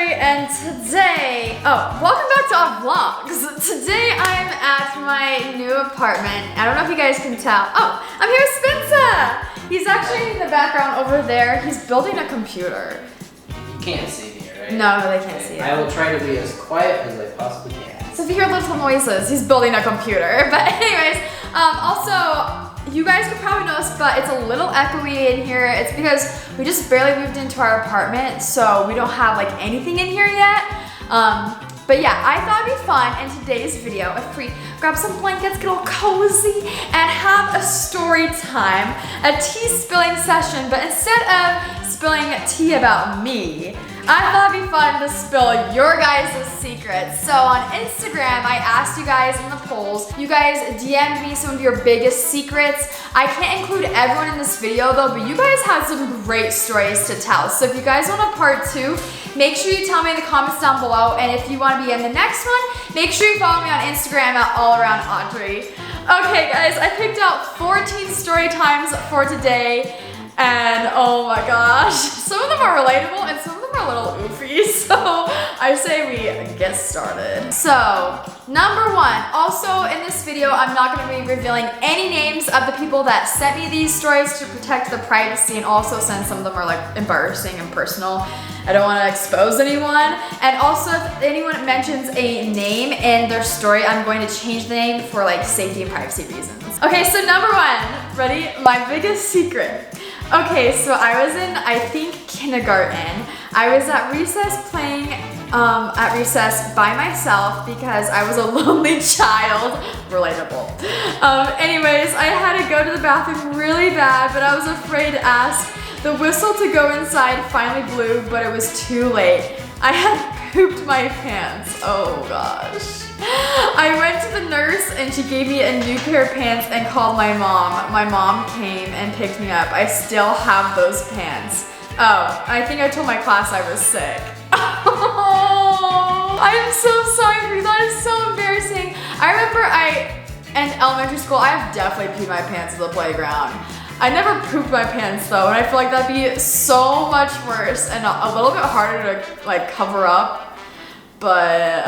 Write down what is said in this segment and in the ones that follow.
Audrey, and today, welcome back to our vlogs. Today I'm at my new apartment. I don't know if you guys can tell. Oh, I'm here with Spencer. He's actually in the background over there. He's building a computer. You can't see me, right? No, they can't see it. I will try to be as quiet as I possibly can. So if you hear little noises, he's building a computer. But anyways, also, you guys could probably notice, but it's a little echoey in here. It's because we just barely moved into our apartment, so we don't have like anything in here yet. But yeah, I thought it'd be fun in today's video if we grab some blankets, get all cozy, and have a story time, a tea spilling session. But instead of spilling tea about me, I thought it'd be fun to spill your guys' secrets. So on Instagram, I asked you guys in the polls. You guys DM'd me some of your biggest secrets. I can't include everyone in this video though, but you guys had some great stories to tell. So if you guys want a part 2, make sure you tell me in the comments down below. And if you want to be in the next one, make sure you follow me on Instagram at AllAroundAudrey. Okay guys, I picked out 14 story times for today. And oh my gosh, some of them are relatable and some of them are a little oofy, so I say we get started. So, number 1, also in this video, I'm not going to be revealing any names of the people that sent me these stories to protect the privacy, and also since some of them are like embarrassing and personal, I don't want to expose anyone. And also if anyone mentions a name in their story, I'm going to change the name for like safety and privacy reasons. Okay, so number 1, ready? My biggest secret. Okay, so I was in, I think, kindergarten. I was at recess playing at recess by myself because I was a lonely child. Relatable. Anyways, I had to go to the bathroom really bad, but I was afraid to ask. The whistle to go inside finally blew, but it was too late. I had pooped my pants. Oh gosh. I went to the nurse and she gave me a new pair of pants and called my mom. My mom came and picked me up. I still have those pants. Oh, I think I told my class I was sick. Oh, I'm so sorry, that is so embarrassing. I remember in elementary school, I have definitely peed my pants at the playground. I never pooped my pants though, and I feel like that'd be so much worse and a little bit harder to like cover up. But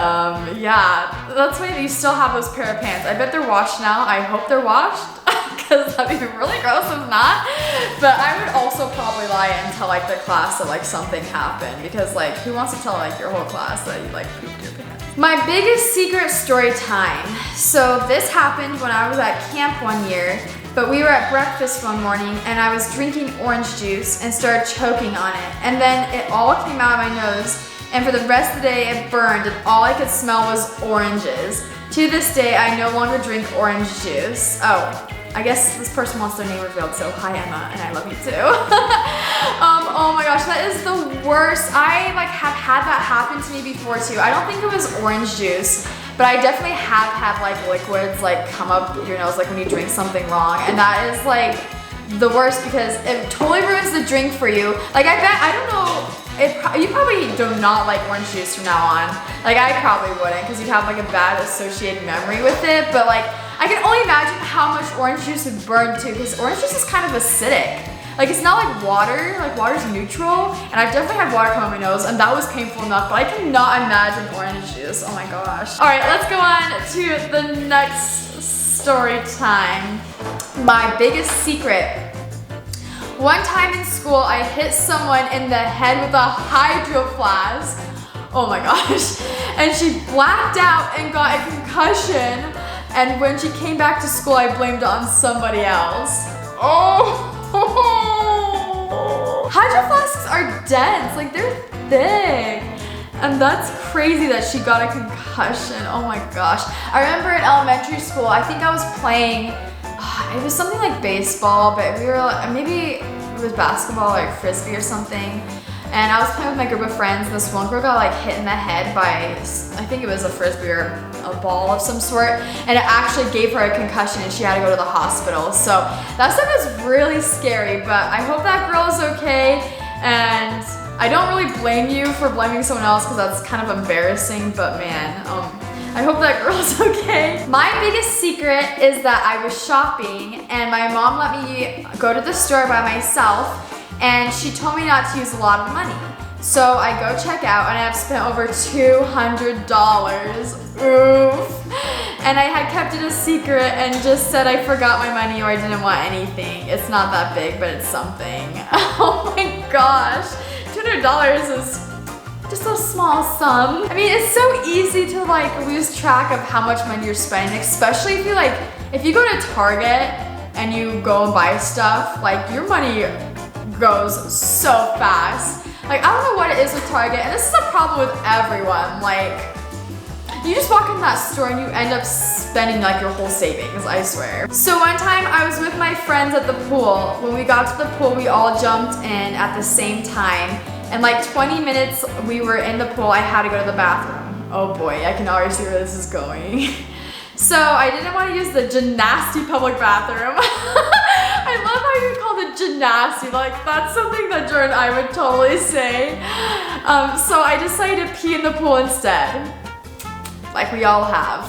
yeah, that's why you still have those pair of pants. I bet they're washed now. I hope they're washed because that'd be really gross if not. But I would also probably lie and tell like the class that like something happened, because like who wants to tell like your whole class that you like pooped your pants? My biggest secret story time. So this happened when I was at camp one year. But we were at breakfast one morning and I was drinking orange juice and started choking on it. And then it all came out of my nose, and for the rest of the day it burned and all I could smell was oranges. To this day, I no longer drink orange juice. Oh, I guess this person wants their name revealed, so hi Emma, and I love you too. Oh my gosh, that is the worst. I like have had that happen to me before too. I don't think it was orange juice, but I definitely have had like liquids like come up your nose like when you drink something wrong, and that is like the worst because it totally ruins the drink for you. Like I bet, I don't know, you probably do not like orange juice from now on. Like I probably wouldn't because you'd have like a bad associated memory with it, but like I can only imagine how much orange juice would burn too, because orange juice is kind of acidic. Like it's not like water's neutral, and I've definitely had water come out my nose and that was painful enough, but I cannot imagine orange juice. Oh my gosh. All right, let's go on to the next story time. My biggest secret. One time in school, I hit someone in the head with a hydro flask. Oh my gosh. And she blacked out and got a concussion. And when she came back to school, I blamed it on somebody else. Oh. Hydro flasks are dense, like they're thick. And that's crazy that she got a concussion. Oh my gosh. I remember in elementary school, I think I was playing, it was something like baseball, but we were, maybe it was basketball or like frisbee or something. And I was playing with my group of friends, and this one girl got like hit in the head by, I think it was a frisbee or a ball of some sort, and it actually gave her a concussion and she had to go to the hospital. So that stuff is really scary, but I hope that girl is okay, and I don't really blame you for blaming someone else because that's kind of embarrassing, but man, I hope that girl's okay. My biggest secret is that I was shopping and my mom let me go to the store by myself, and she told me not to use a lot of money. So I go check out and I've spent over $200. Oof. And I had kept it a secret and just said I forgot my money or I didn't want anything. It's not that big, but it's something. Oh my gosh. $200 is just a small sum. I mean, it's so easy to like lose track of how much money you're spending, especially if you go to Target and you go and buy stuff, like your money goes so fast. Like, I don't know what it is with Target, and this is a problem with everyone. Like, you just walk in that store and you end up spending like your whole savings, I swear. So one time I was with my friends at the pool. When we got to the pool, we all jumped in at the same time. And like 20 minutes we were in the pool, I had to go to the bathroom. Oh boy, I can already see where this is going. So I didn't want to use the gymnasty public bathroom. I love how you call it gymnasty. Like, that's something that Jordan and I would totally say. So I decided to pee in the pool instead. Like we all have.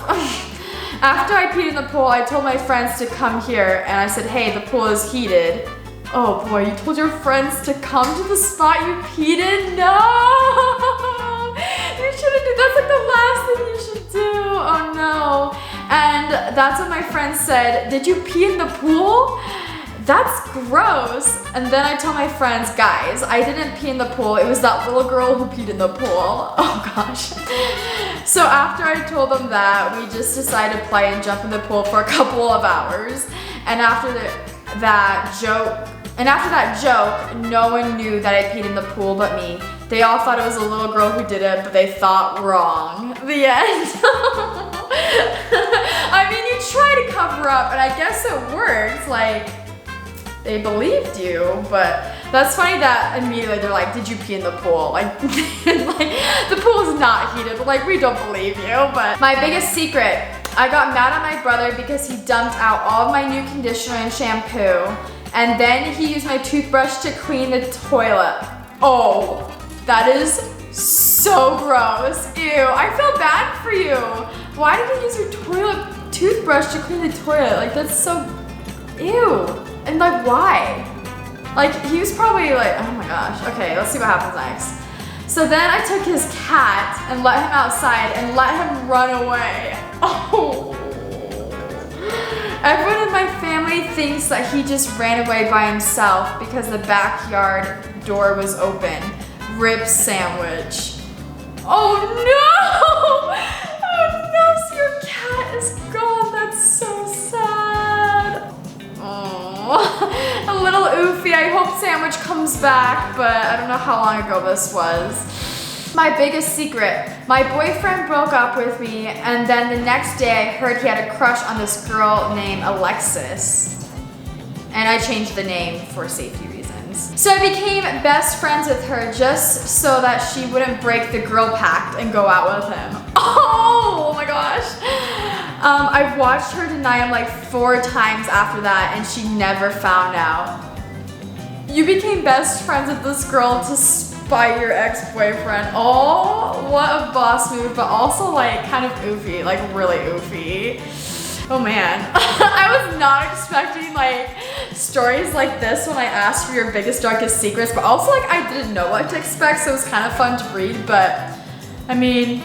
After I peed in the pool, I told my friends to come here and I said, hey, the pool is heated. Oh boy, you told your friends to come to the spot you peed in? No! You shouldn't do, that's like the last thing you should do. Oh no. And that's when my friend said, did you pee in the pool? That's gross. And then I told my friends, guys, I didn't pee in the pool. It was that little girl who peed in the pool. Oh gosh. So after I told them that, we just decided to play and jump in the pool for a couple of hours. And after that joke, no one knew that I peed in the pool but me. They all thought it was a little girl who did it, but they thought wrong. The end. I mean, you try to cover up, and I guess it worked. Like, they believed you, but that's funny that immediately they're like, did you pee in the pool? Like, the pool is not heated, but like, we don't believe you. But my biggest secret, I got mad at my brother because he dumped out all of my new conditioner and shampoo, and then he used my toothbrush to clean the toilet. Oh, that is so gross. Ew, I feel bad for you. Why did you use your toothbrush to clean the toilet? Like, that's so, ew. And like, why? Like, he was probably like, oh my gosh. Okay, let's see what happens next. So then I took his cat and let him outside and let him run away. Oh. Everyone in my family thinks that he just ran away by himself because the backyard door was open. Rib sandwich. Oh no! Oh no, so your cat is gone. That's so sad. Oh, a little oofy. I hope Sandwich comes back, but I don't know how long ago this was. My biggest secret. My boyfriend broke up with me, and then the next day I heard he had a crush on this girl named Alexis. And I changed the name for safety reasons. So I became best friends with her just so that she wouldn't break the girl pact and go out with him. Oh my gosh. I've watched her deny him like 4 times after that, and she never found out. You became best friends with this girl to spite your ex-boyfriend. Oh, what a boss move, but also like kind of oofy, like really oofy. Oh man, I was not expecting like stories like this when I asked for your biggest, darkest secrets, but also like I didn't know what to expect, so it was kind of fun to read, but I mean,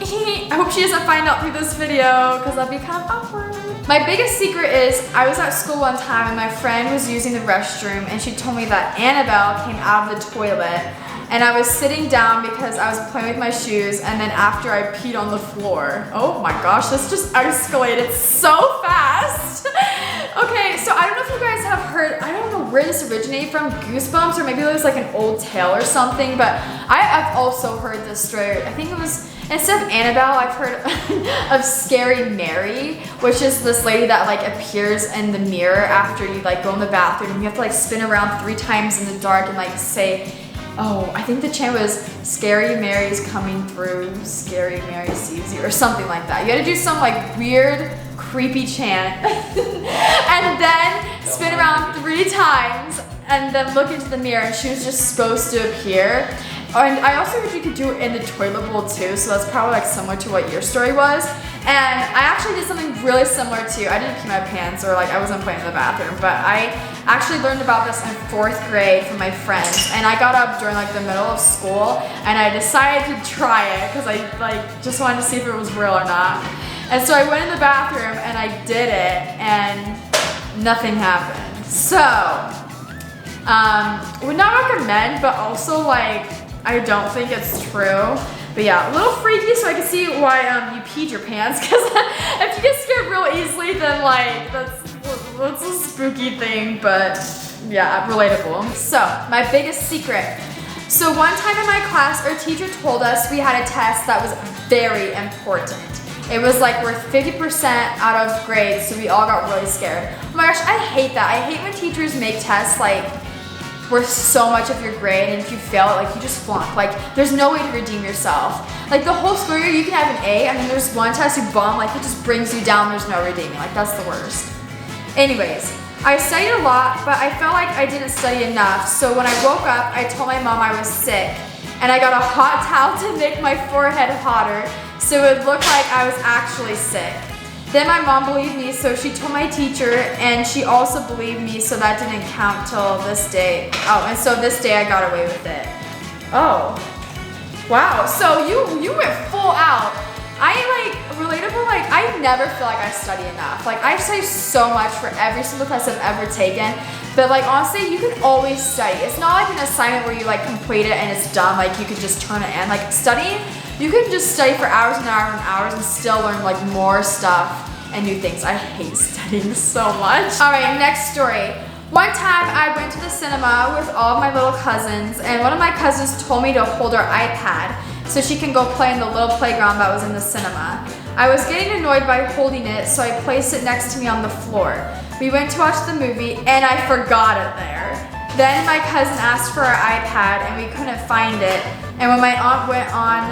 I hope she doesn't find out through this video because that'd be kind of awkward. My biggest secret is I was at school one time and my friend was using the restroom and she told me that Annabelle came out of the toilet and I was sitting down because I was playing with my shoes, and then after I peed on the floor. Oh my gosh, this just escalated so fast. Okay, so I don't know if you guys have heard, I don't know where this originated from, Goosebumps, or maybe it was like an old tale or something, but I've also heard this story. I think it was, instead of Annabelle, I've heard of Scary Mary, which is this lady that like appears in the mirror after you like go in the bathroom and you have to like spin around 3 times in the dark and like say, oh, I think the chant was Scary Mary's coming through, Scary Mary sees you, or something like that. You had to do some like weird, creepy chant and then spin around 3 times and then look into the mirror, and she was just supposed to appear. And I also heard you could do it in the toilet bowl too, so that's probably like similar to what your story was. And I actually did something really similar too. I didn't pee my pants or like I wasn't playing in the bathroom, but I actually learned about this in 4th grade from my friends. And I got up during like the middle of school and I decided to try it because I like just wanted to see if it was real or not. And so I went in the bathroom and I did it and nothing happened. So, would not recommend, but also like, I don't think it's true. But yeah, a little freaky, so I can see why you peed your pants, because if you get scared real easily, then like, that's a spooky thing, but yeah, relatable. So, my biggest secret. So one time in my class, our teacher told us we had a test that was very important. It was like worth 50% out of grades, so we all got really scared. Oh my gosh, I hate that. I hate when teachers make tests like worth so much of your grade, and if you fail it, like you just flunk. Like there's no way to redeem yourself. Like the whole school year, you can have an A, and then there's one test you bomb, like it just brings you down, there's no redeeming. Like that's the worst. Anyways, I studied a lot, but I felt like I didn't study enough. So when I woke up, I told my mom I was sick, and I got a hot towel to make my forehead hotter, so it would look like I was actually sick. Then my mom believed me, so she told my teacher, and she also believed me, so that didn't count till this day. Oh, and so this day I got away with it. Oh, wow, so you went full out. I like, relatable, like I never feel like I study enough. Like I study so much for every single test I've ever taken, but like honestly, you can always study. It's not like an assignment where you like complete it and it's done, like you could just turn it in. Like studying, you can just study for hours and hours and hours and still learn like more stuff and new things. I hate studying so much. All right, next story. One time I went to the cinema with all of my little cousins, and one of my cousins told me to hold her iPad so she can go play in the little playground that was in the cinema. I was getting annoyed by holding it, so I placed it next to me on the floor. We went to watch the movie and I forgot it there. Then my cousin asked for our iPad and we couldn't find it. And when my aunt went on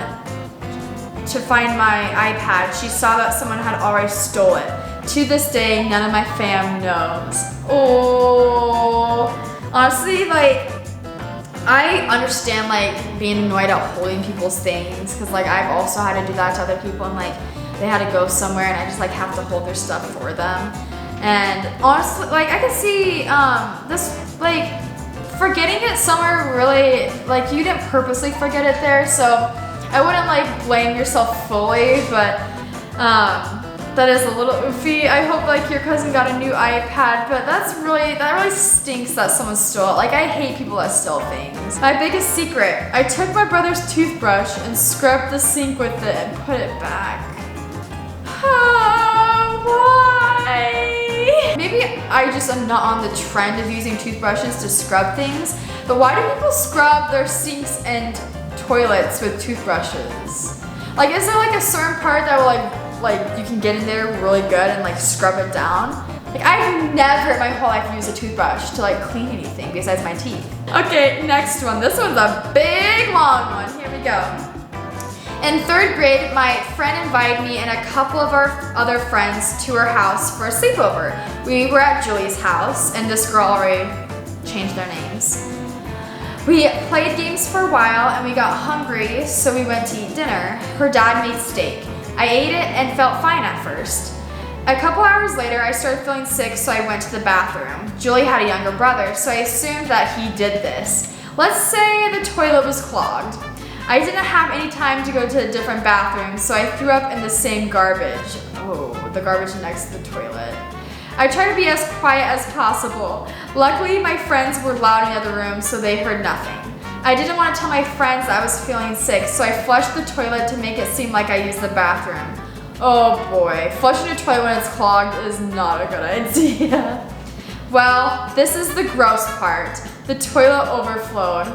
to find my iPad, she saw that someone had already stole it. To this day, none of my fam knows. Oh, honestly, like, I understand like being annoyed at holding people's things, because like I've also had to do that to other people, and like they had to go somewhere and I just like have to hold their stuff for them. And honestly, like I could see this like forgetting it somewhere really, like you didn't purposely forget it there, so I wouldn't like blame yourself fully, but that is a little oofy. I hope like your cousin got a new iPad, but that really stinks that someone stole it. Like I hate people that steal things. My biggest secret, I took my brother's toothbrush and scrubbed the sink with it and put it back. Why? Maybe I just am not on the trend of using toothbrushes to scrub things, but why do people scrub their sinks and toilets with toothbrushes? Like is there like a certain part that will like you can get in there really good and like scrub it down? Like I've never in my whole life used a toothbrush to like clean anything besides my teeth. Okay, next one. This one's a big long one. Here we go. In 3rd grade, my friend invited me and a couple of our other friends to her house for a sleepover. We were at Julie's house, and this girl already changed their names. We played games for a while and we got hungry, so we went to eat dinner. Her dad made steak. I ate it and felt fine at first. A couple hours later, I started feeling sick, so I went to the bathroom. Julie had a younger brother, so I assumed that he did this. Let's say the toilet was clogged. I didn't have any time to go to a different bathroom, so I threw up in the same garbage. Oh, the garbage next to the toilet. I tried to be as quiet as possible. Luckily, my friends were loud in the other room, so they heard nothing. I didn't want to tell my friends that I was feeling sick, so I flushed the toilet to make it seem like I used the bathroom. Oh boy, flushing a toilet when it's clogged is not a good idea. Well, this is the gross part. The toilet overflowed.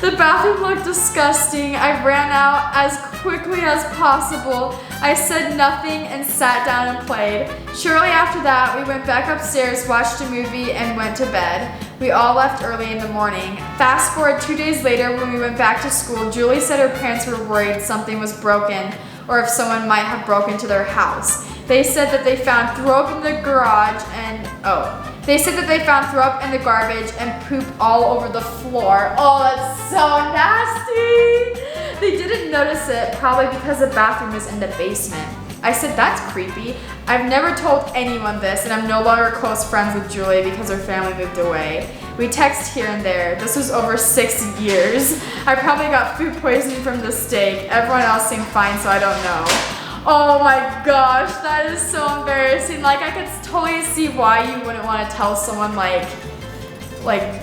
The bathroom looked disgusting. I ran out as quickly as possible. I said nothing and sat down and played. Shortly after that, we went back upstairs, watched a movie, and went to bed. We all left early in the morning. Fast forward 2 days later, when we went back to school, Julie said her parents were worried something was broken or if someone might have broken into their house. They said that they found throw up in the garage and They said that they found throw up in the garbage and poop all over the floor. Oh, that's so nasty. They didn't notice it, probably because the bathroom is in the basement. I said, that's creepy. I've never told anyone this, and I'm no longer close friends with Julie because her family moved away. We text here and there. This was over 6 years. I probably got food poisoning from the steak. Everyone else seemed fine, so I don't know. Oh my gosh, that is so embarrassing. Like, I could totally see why you wouldn't want to tell someone like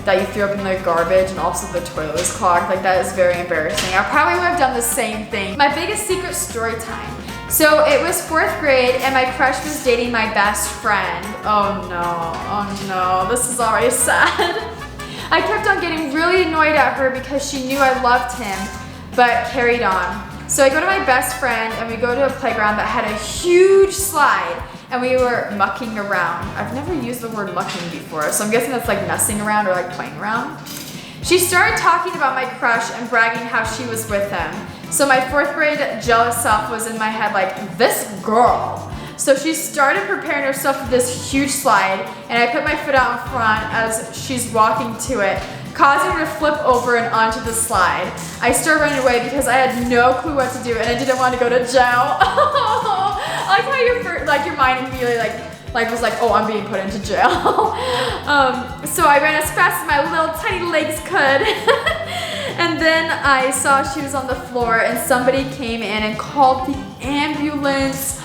that you threw up in the garbage and also the toilet was clogged. Like, that is very embarrassing. I probably would have done the same thing. My biggest secret story time. So it was 4th grade and my crush was dating my best friend. Oh no, this is already sad. I kept on getting really annoyed at her because she knew I loved him, but carried on. So I go to my best friend and we go to a playground that had a huge slide and we were mucking around. I've never used the word mucking before, so I'm guessing that's like messing around or like playing around. She started talking about my crush and bragging how she was with him. So my 4th grade jealous self was in my head like, this girl. So she started preparing herself for this huge slide and I put my foot out in front as she's walking to it, causing her to flip over and onto the slide. I started running away because I had no clue what to do and I didn't want to go to jail. I like how your mind immediately was like, oh, I'm being put into jail. So I ran as fast as my little tiny legs could. And then I saw she was on the floor and somebody came in and called the ambulance.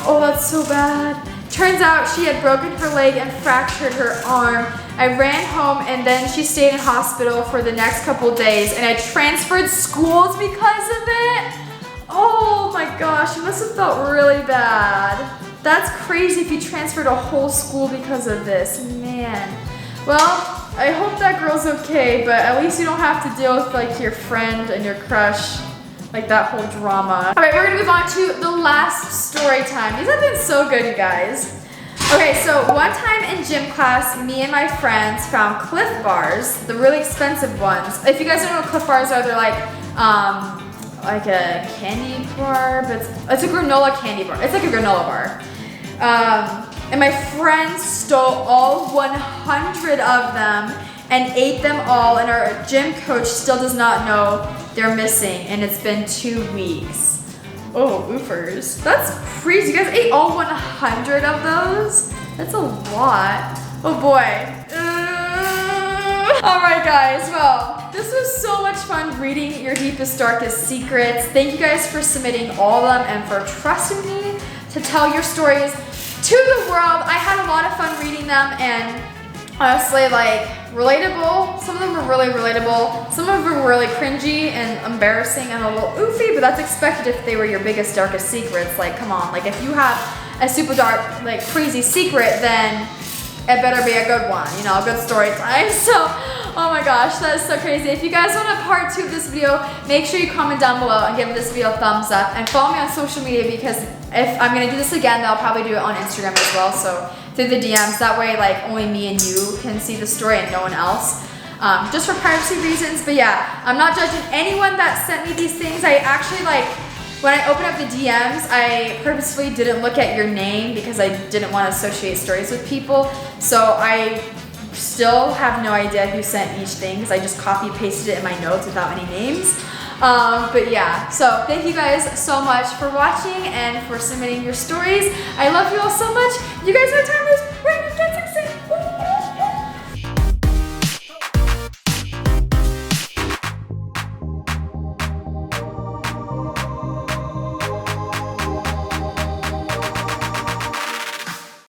Oh, that's so bad. Turns out she had broken her leg and fractured her arm. I ran home and then she stayed in hospital for the next couple days and I transferred schools because of it. Oh my gosh, you must have felt really bad. That's crazy if you transferred a whole school because of this, man. Well, I hope that girl's okay, but at least you don't have to deal with like your friend and your crush, like that whole drama. All right, we're gonna move on to the last story time. These have been so good, you guys. Okay, so one time in gym class, me and my friends found Cliff Bars, the really expensive ones. If you guys don't know what Cliff Bars are, they're like a candy bar, but it's a granola candy bar. It's like a granola bar. And my friends stole all 100 of them and ate them all, and our gym coach still does not know they're missing, and it's been 2 weeks. Oh, oofers. That's crazy. You guys ate all 100 of those? That's a lot. Oh boy. Alright guys, well, this was so much fun reading your deepest, darkest secrets. Thank you guys for submitting all of them and for trusting me to tell your stories to the world. I had a lot of fun reading them and honestly, like, relatable. Some of them were really relatable. Some of them were really cringy and embarrassing and a little oofy, but that's expected if they were your biggest, darkest secrets. Like, come on. Like, if you have a super dark, like, crazy secret, then it better be a good one, you know, a good story time. So, oh my gosh, that is so crazy. If you guys want a part 2 of this video, make sure you comment down below and give this video a thumbs up and follow me on social media because if I'm gonna do this again, I'll probably do it on Instagram as well. So through the DMs, that way like only me and you can see the story and no one else. Just for privacy reasons, but yeah, I'm not judging anyone that sent me these things. I actually when I opened up the DMs, I purposefully didn't look at your name because I didn't want to associate stories with people. So I still have no idea who sent each thing because I just copy pasted it in my notes without any names. But yeah, so thank you guys so much for watching and for submitting your stories. I love you all so much. You guys have time to